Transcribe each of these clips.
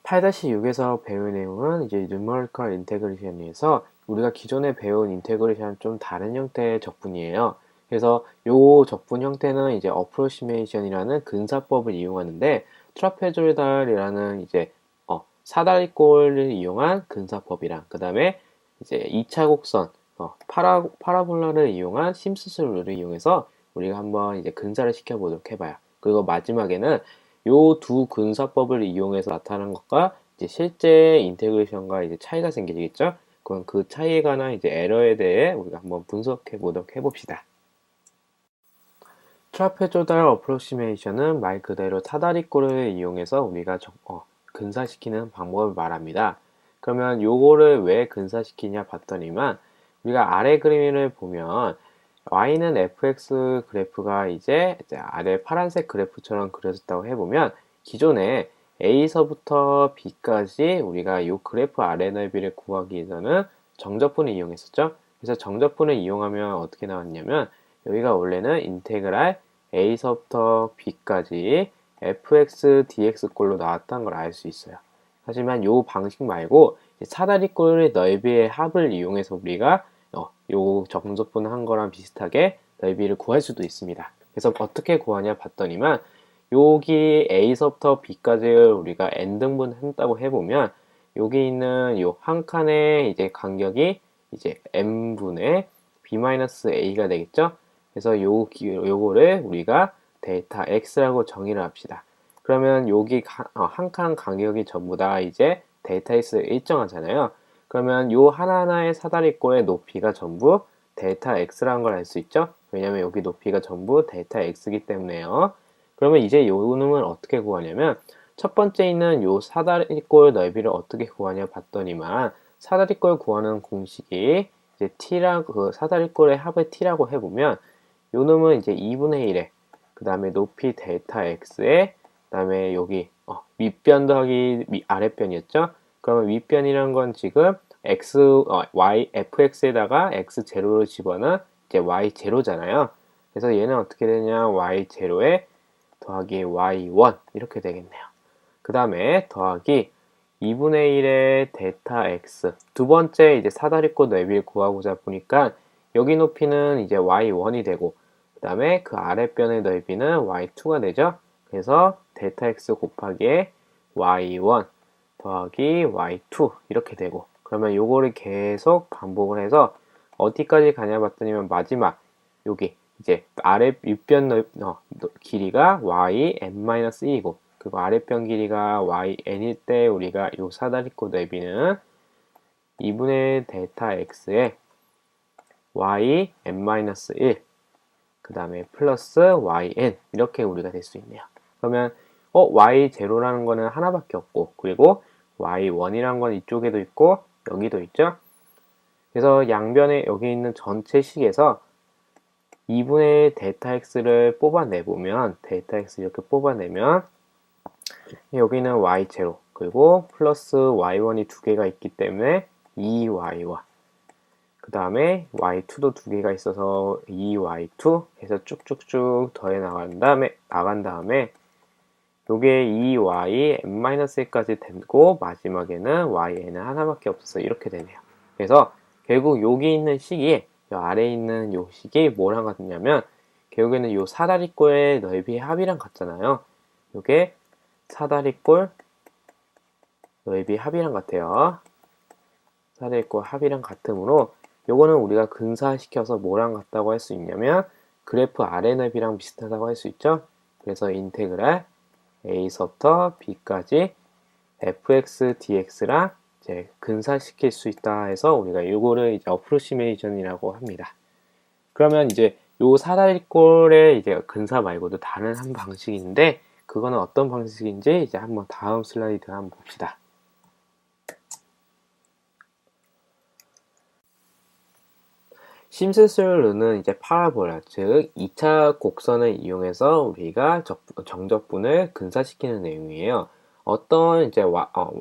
8-6에서 배울 내용은 이제 Numerical Integration에서 우리가 기존에 배운 인테그레이션 좀 다른 형태의 적분이에요. 그래서 요 적분 형태는 이제 Approximation이라는 근사법을 이용하는데 트라페조이달이라는 이제 사다리꼴을 이용한 근사법이랑 그 다음에 이제 2차 곡선 파라볼라를 이용한 심스스 룰을 이용해서 우리가 한번 이제 근사를 시켜보도록 해봐요. 그리고 마지막에는 요 두 근사법을 이용해서 나타난 것과 이제 실제 인테그레이션과 이제 차이가 생기겠죠? 그럼 그 차이에 관한 이제 에러에 대해 우리가 한번 분석해 보도록 해봅시다. 트라페조달 어프로시메이션은 말 그대로 사다리꼴을 이용해서 우리가 근사시키는 방법을 말합니다. 그러면 요거를 왜 근사시키냐 봤더니만 우리가 아래 그림을 보면 y는 fx 그래프가 이제 아래 파란색 그래프처럼 그려졌다고 해보면 기존에 a서부터 b까지 우리가 이 그래프 아래 넓이를 구하기 위해서는 정적분을 이용했었죠. 그래서 정적분을 이용하면 어떻게 나왔냐면 여기가 원래는 인테그랄 a서부터 b까지 fx dx꼴로 나왔다는 걸 알 수 있어요. 하지만 이 방식 말고 사다리꼴의 넓이의 합을 이용해서 우리가 요 정적분 한 거랑 비슷하게 넓이를 구할 수도 있습니다. 그래서 어떻게 구하냐 봤더니만 여기 a서부터 b까지를 우리가 n등분 한다고 해보면 여기 있는 요 한 칸의 이제 간격이 이제 n분의 b-a가 되겠죠? 그래서 요거를 우리가 델타 x라고 정의를 합시다. 그러면 여기 한 칸 간격이 전부 다 이제 델타 x 일정하잖아요. 그러면 요 하나하나의 사다리꼴의 높이가 전부 델타 x라는 걸 알 수 있죠? 왜냐면 여기 높이가 전부 델타 x이기 때문에요. 그러면 이제 요 놈을 어떻게 구하냐면 첫 번째 있는 요 사다리꼴 넓이를 어떻게 구하냐 봤더니만 사다리꼴 구하는 공식이 이제 t라고 그 사다리꼴의 합을 t라고 해보면 요 놈은 이제 2분의 1에 그 다음에 높이 델타 x에 그 다음에 여기 윗변 더하기 아랫변이었죠? 그러면 윗변이란 건 지금 fx에다가 x0를 집어넣은 이제 y0잖아요. 그래서 얘는 어떻게 되냐? y0에 더하기 y1 이렇게 되겠네요. 그 다음에 더하기 2분의 1의 델타 x 두 번째 이제 사다리꼴 넓이를 구하고자 보니까 여기 높이는 이제 y1이 되고 그 다음에 그 아랫변의 넓이는 y2가 되죠. 그래서 델타 x 곱하기 y1 더하기 y2 이렇게 되고 그러면 요거를 계속 반복을 해서 어디까지 가냐 봤더니만 마지막 여기 이제 아래 윗변 길이가 yn-1이고 그리고 아랫변 길이가 yn일 때 우리가 요 사다리꼴 넓이는 2분의 델타 x에 yn-1 그 다음에 플러스 yn 이렇게 우리가 될 수 있네요. 그러면 y0라는 거는 하나밖에 없고 그리고 y1이라는 건 이쪽에도 있고 여기도 있죠. 그래서 양변에 여기 있는 전체 식에서 2분의 델타 x를 뽑아내보면 델타 x 이렇게 뽑아내면 여기는 y0 그리고 플러스 y1이 두 개가 있기 때문에 2y와 그 다음에 y2도 두 개가 있어서 2y2 해서 쭉쭉쭉 더해 나간 다음에 요게 2y n-1까지 되고 마지막에는yn은 하나밖에 없어서 이렇게 되네요. 그래서 결국 여기 있는 식이 요 아래에 있는 요 식이 뭐랑 같냐면 결국에는 요 사다리꼴의 넓이의 합이랑 같잖아요. 요게 사다리꼴 넓이 합이랑 같아요. 사다리꼴 합이랑 같으므로 요거는 우리가 근사시켜서 뭐랑 같다고 할 수 있냐면 그래프 아래 넓이랑 비슷하다고 할 수 있죠. 그래서 인테그랄 a서부터 b까지 fx dx랑 이제 근사시킬 수 있다 해서 우리가 요거를 이제 어프로시메이션이라고 합니다. 그러면 이제 요 사다리꼴의 이제 근사 말고도 다른 한 방식인데 그거는 어떤 방식인지 이제 한번 다음 슬라이드 한번 봅시다. 심스스 룰은 이제 파라볼라, 즉 2차 곡선을 이용해서 우리가 정적분을 근사시키는 내용이에요. 어떤 이제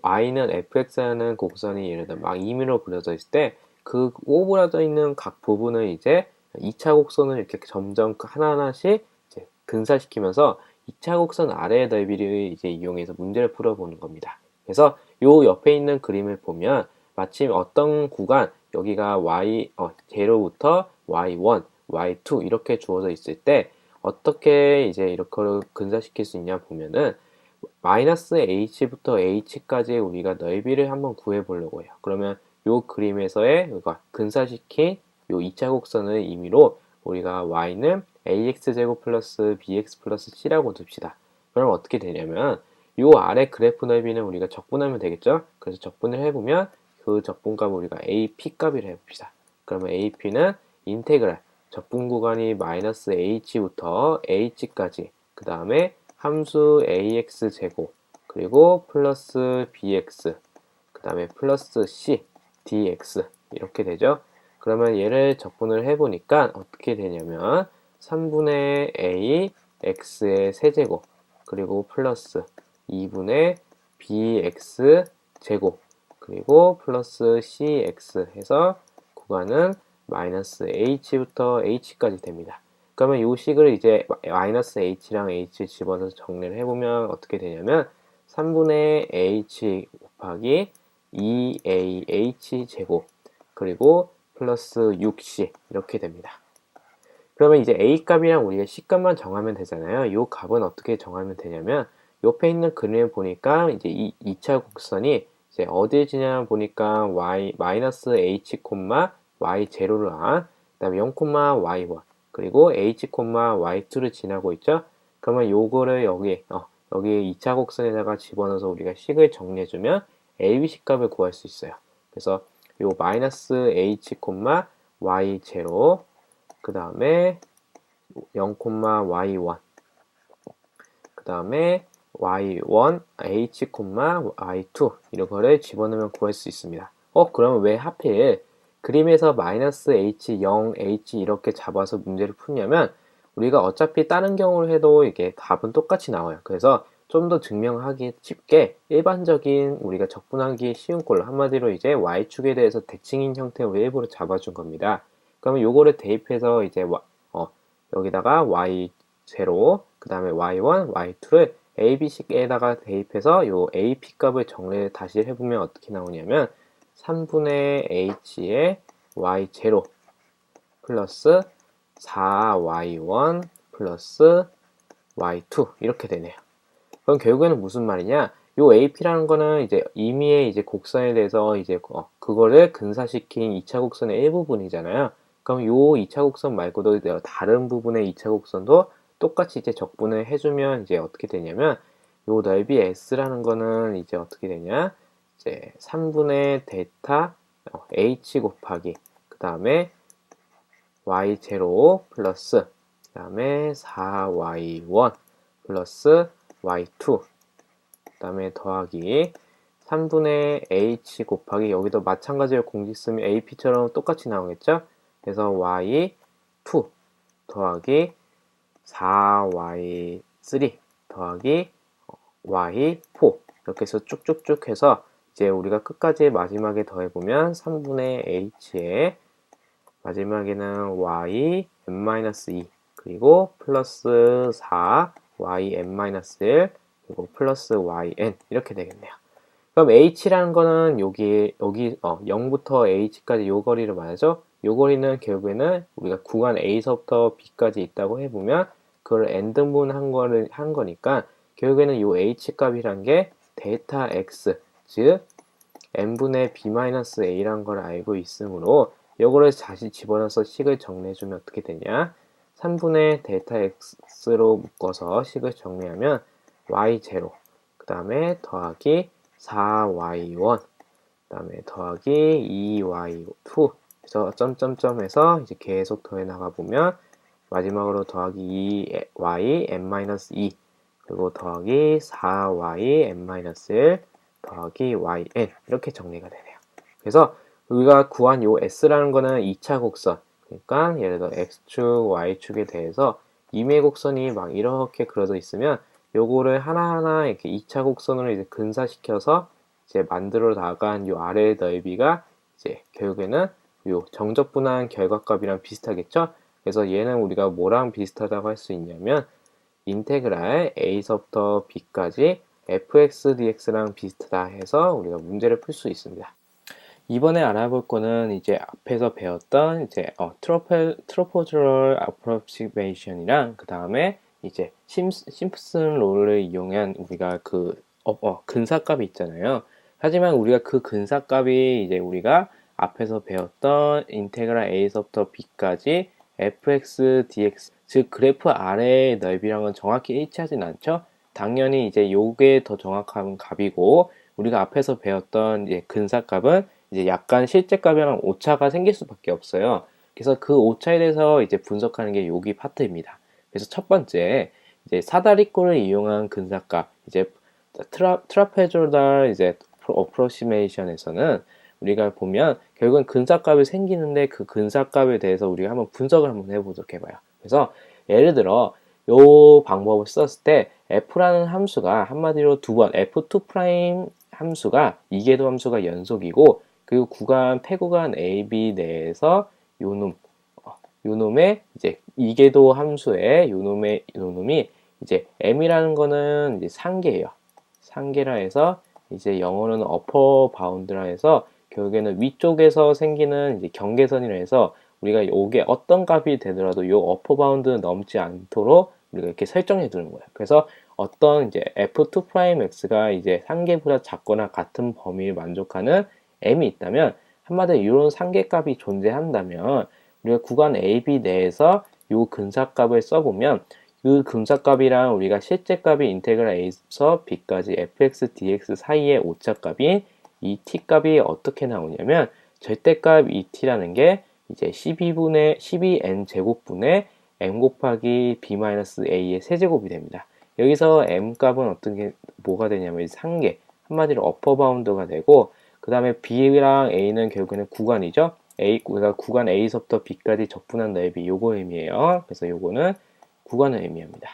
y는 fx라는 곡선이 예를 들어 막 임의로 그려져 있을 때 그 오그라져 있는 각 부분을 이제 2차 곡선을 이렇게 점점 하나하나씩 이제 근사시키면서 2차 곡선 아래의 넓이를 이제 이용해서 문제를 풀어보는 겁니다. 그래서 요 옆에 있는 그림을 보면 마침 어떤 구간 여기가 제로부터 y1, y2 이렇게 주어져 있을 때 어떻게 이제 이렇게 근사시킬 수 있냐 보면은 마이너스 h부터 h까지 우리가 넓이를 한번 구해 보려고 해요. 그러면 요 그림에서의 근사시킨 요 2차 곡선의 의미로 우리가 y는 ax제곱 플러스 bx 플러스 c라고 둡시다. 그럼 어떻게 되냐면 요 아래 그래프 넓이는 우리가 적분하면 되겠죠? 그래서 적분을 해보면 그 적분값을 우리가 AP 값이라 해봅시다. 그러면 AP는 인테그랄 적분 구간이 마이너스 h부터 h까지 그 다음에 함수 ax 제곱 그리고 플러스 bx 그 다음에 플러스 c dx 이렇게 되죠. 그러면 얘를 적분을 해보니까 어떻게 되냐면 3분의 a x의 세제곱 그리고 플러스 2분의 bx 제곱 그리고 플러스 cx 해서 구간은 마이너스 h부터 h까지 됩니다. 그러면 이 식을 이제 마이너스 h랑 h 집어넣어서 정리를 해보면 어떻게 되냐면 3분의 h 곱하기 2ah 제곱 그리고 플러스 6c 이렇게 됩니다. 그러면 이제 a 값이랑 우리가 c 값만 정하면 되잖아요. 이 값은 어떻게 정하면 되냐면 옆에 있는 그림을 보니까 이제 이 2차 곡선이 이제 어디에 지냐 보니까 마이너스 h y 제로를 한 그다음에 0 y1 그리고 h y2를 지나고 있죠. 그러면 요거를 여기 2차 곡선에다가 집어넣어서 우리가 식을 정리해주면 ABC 값을 구할 수 있어요. 그래서 요 마이너스 h y 제로 그 다음에 0, y1 그 다음에 y1, h, y2 이런 거를 집어넣으면 구할 수 있습니다. 그러면 왜 하필 그림에서 마이너스 h, 0, h 이렇게 잡아서 문제를 푸냐면 우리가 어차피 다른 경우를 해도 이게 답은 똑같이 나와요. 그래서 좀 더 증명하기 쉽게 일반적인 우리가 적분하기 쉬운 걸로 한마디로 이제 y축에 대해서 대칭인 형태로 일부러 잡아준 겁니다. 그러면 요거를 대입해서 이제 여기다가 y0 그 다음에 y1, y2를 ab식에다가 대입해서 요 ap 값을 정리를 다시 해보면 어떻게 나오냐면 3분의 h의 y0 플러스 4y1 플러스 y2 이렇게 되네요. 그럼 결국에는 무슨 말이냐? 요 AP라는 거는 이제 임의의 이제 곡선에 대해서 이제 그거를 근사시킨 2차 곡선의 일부분이잖아요. 그럼 요 2차 곡선 말고도 다른 부분의 2차 곡선도 똑같이 이제 적분을 해주면 이제 어떻게 되냐면 요 넓이 S라는 거는 이제 어떻게 되냐? 이제 3분의 데타 H 곱하기 그 다음에 Y0 플러스 그 다음에 4Y1 플러스 y2 그 다음에 더하기 3분의 h 곱하기 여기도 마찬가지로 공식 쓰면 ap처럼 똑같이 나오겠죠? 그래서 y2 더하기 4y3 더하기 y4 이렇게 해서 쭉쭉쭉 해서 이제 우리가 끝까지 마지막에 더해보면 3분의 h에 마지막에는 y n-2 그리고 플러스 4 yn-1 그리고 플러스 yn 이렇게 되겠네요. 그럼 h라는 거는 여기 0부터 h까지 요 거리를 말하죠. 요 거리는 결국에는 우리가 구간 a서부터 b까지 있다고 해보면 그걸 n등분 한 거니까 결국에는 요 h 값이란 게 데이터 x 즉 n분의 b-a란 걸 알고 있으므로 요거를 다시 집어넣어서 식을 정리해주면 어떻게 되냐? 3분의 데이터 x로 묶어서 식을 정리하면 y0 그 다음에 더하기 4y1 그 다음에 더하기 2y2 그래서 점점점 해서 이제 계속 더해 나가 보면 마지막으로 더하기 2y n-2 그리고 더하기 4y n-1 더하기 yn 이렇게 정리가 되네요. 그래서 우리가 구한 요 s라는 거는 2차 곡선 그러니까 예를 들어 x축, y축에 대해서 임의 곡선이 막 이렇게 그려져 있으면 요거를 하나하나 이렇게 2차 곡선으로 이제 근사시켜서 이제 만들어 나간 요 아래의 넓이가 이제 결국에는 요 정적분한 결과값이랑 비슷하겠죠? 그래서 얘는 우리가 뭐랑 비슷하다고 할 수 있냐면 인테그랄 a서부터 b까지 fx dx랑 비슷하다 해서 우리가 문제를 풀 수 있습니다. 이번에 알아볼 거는 이제 앞에서 배웠던 이제 트로포즈럴 어프로치메이션이랑 그 다음에 이제 심프슨 룰을 이용한 우리가 그 근사값이 있잖아요. 하지만 우리가 그 근사값이 이제 우리가 앞에서 배웠던 인테그랄 a서부터 b까지 fx dx 즉 그래프 아래의 넓이랑은 정확히 일치하진 않죠. 당연히 이제 요게 더 정확한 값이고 우리가 앞에서 배웠던 이제 근사값은 이제 약간 실제값이랑 오차가 생길 수밖에 없어요. 그래서 그 오차에 대해서 이제 분석하는 게 여기 파트입니다. 그래서 첫 번째 이제 사다리꼴을 이용한 근사값 이제 트라페조달 이제 어프로시메이션에서는 우리가 보면 결국은 근사값이 생기는데 그 근사값에 대해서 우리가 한번 분석을 한번 해보도록 해봐요. 그래서 예를 들어 요 방법을 썼을 때 f라는 함수가 한마디로 두 번 f2' 함수가 이계도 함수가 연속이고 그리고 폐구간 AB 내에서 요놈의 이제 이계도 함수의 요놈이 이제 m이라는 거는 이제 상계예요. 상계라 해서 이제 영어로는 어퍼 바운드라 해서 결국에는 위쪽에서 생기는 이제 경계선이라 해서 우리가 요게 어떤 값이 되더라도 요 어퍼 바운드는 넘지 않도록 우리가 이렇게 설정해 두는 거예요. 그래서 어떤 이제 f2'x가 이제 상계보다 작거나 같은 범위를 만족하는 m이 있다면 한마디로 이런 상계값이 존재한다면 우리가 구간 AB 내에서 요 근사값을 써보면 그 근사값이랑 우리가 실제값이 인테그랄 a에서 b까지 fx dx 사이의 오차값인 이 t값이 어떻게 나오냐면 절대값 t라는 게 이제 12n 제곱분의 m 곱하기 b-a의 세제곱이 됩니다. 여기서 m값은 뭐가 되냐면 상계, 한마디로 어퍼 바운드가 되고 그 다음에 b랑 a는 결국에는 구간이죠. 우리가 구간 a서부터 b까지 적분한 넓이 요거 의미예요. 그래서 요거는 구간을 의미합니다.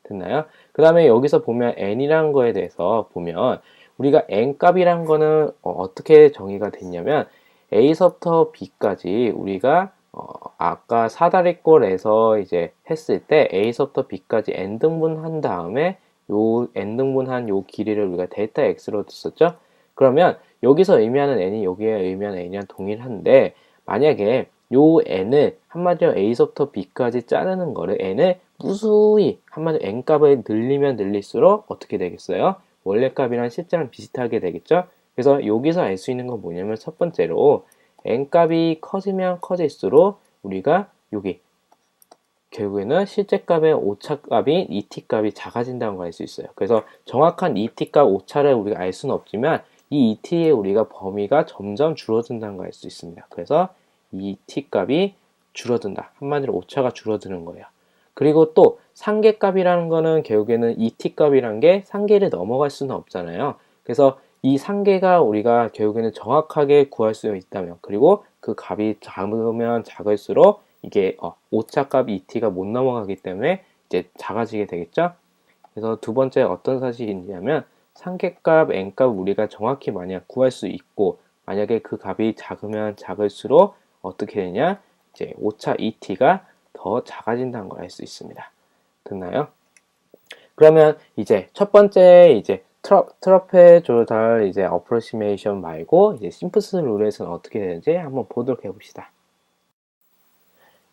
됐나요? 그 다음에 여기서 보면 n이라는 거에 대해서 보면 우리가 n값이란 거는 어떻게 정의가 됐냐면 a서부터 b까지 우리가 아까 사다리꼴에서 이제 했을 때 a서부터 b까지 n등분 한 다음에 요 n등분한 요 길이를 우리가 델타 x로 뒀었죠. 그러면 여기서 의미하는 n이 여기에 의미하는 n이랑 동일한데 만약에 요 n을 한마디로 a서부터 b까지 자르는 거를 n을 무수히 한마디로 n값을 늘리면 늘릴수록 어떻게 되겠어요? 원래 값이랑 실제랑 비슷하게 되겠죠? 그래서 여기서 알 수 있는 건 뭐냐면 첫 번째로 n값이 커지면 커질수록 우리가 여기 결국에는 실제값의 오차값인 et값이 작아진다는 걸 알 수 있어요. 그래서 정확한 et값 오차를 우리가 알 수는 없지만 이 et의 우리가 범위가 점점 줄어든다는 걸 알 수 있습니다. 그래서 이 et값이 줄어든다. 한마디로 오차가 줄어드는 거예요. 그리고 또 상계값이라는 거는 결국에는 et값이란 게 상계를 넘어갈 수는 없잖아요. 그래서 이 상계가 우리가 결국에는 정확하게 구할 수 있다면 그리고 그 값이 작으면 작을수록 이게 오차값 et가 못 넘어가기 때문에 이제 작아지게 되겠죠. 그래서 두 번째 어떤 사실이 있냐면 상계값 n값 우리가 정확히 만약 구할 수 있고 만약에 그 값이 작으면 작을수록 어떻게 되냐 이제 오차 et가 더 작아진다는 걸 알 수 있습니다. 됐나요? 그러면 이제 첫 번째 이제 트러페조달 이제 어프로시메이션 말고 이제 심플슨 룰에서는 어떻게 되는지 한번 보도록 해봅시다.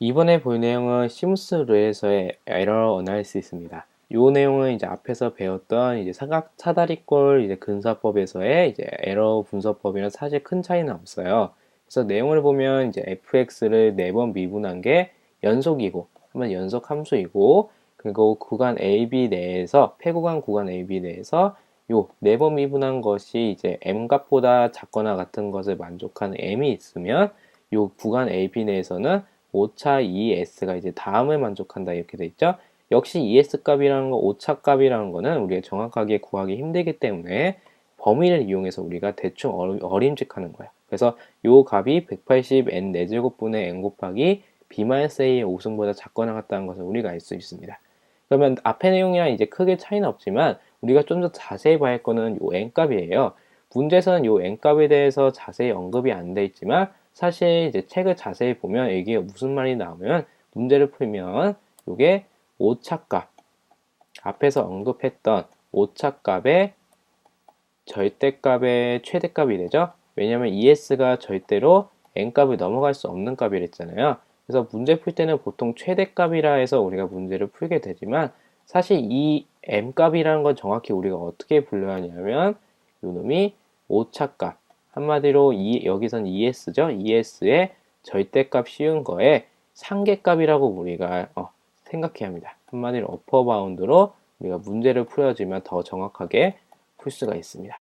이번에 볼 내용은 심플슨 룰에서의 에러 어나리시스입니다. 이 내용은 이제 앞에서 배웠던 이제 사다리꼴 이제 근사법에서의 이제 에러 분석법이랑 사실 큰 차이는 없어요. 그래서 내용을 보면 이제 fx를 4번 미분한 게 연속이고, 한번 연속 함수이고, 그리고 구간 AB 내에서, 폐구간 구간 AB 내에서 요 4번 미분한 것이 이제 m값보다 작거나 같은 것을 만족하는 m이 있으면 요 구간 AB 내에서는 오차 2s가 이제 다음을 만족한다 이렇게 돼 있죠. 역시 ES 값이라는 거, 오차 값이라는 거는 우리가 정확하게 구하기 힘들기 때문에 범위를 이용해서 우리가 대충 어림직하는 거야. 그래서 요 값이 180n 4제곱분의 n 곱하기 b-a의 5승보다 작거나 같다는 것을 우리가 알 수 있습니다. 그러면 앞의 내용이랑 이제 크게 차이는 없지만 우리가 좀 더 자세히 봐야 할 거는 요 n 값이에요. 문제에서는 요 n 값에 대해서 자세히 언급이 안 돼 있지만 사실 이제 책을 자세히 보면 이게 무슨 말이 나오면 문제를 풀면 요게 오차값 앞에서 언급했던 오차값의 절대값의 최대값이 되죠. 왜냐하면 ES가 절대로 n값을 넘어갈 수 없는 값이랬잖아요. 그래서 문제 풀 때는 보통 최대값이라 해서 우리가 문제를 풀게 되지만 사실 이 m값이라는 건 정확히 우리가 어떻게 불러야 하냐면 요놈이 오차값, 한마디로 여기선 ES죠. ES의 절대값 씌운 거에 상계값이라고 우리가 생각해야 합니다. 한마디로 어퍼 바운드로 우리가 문제를 풀어주면 더 정확하게 풀 수가 있습니다.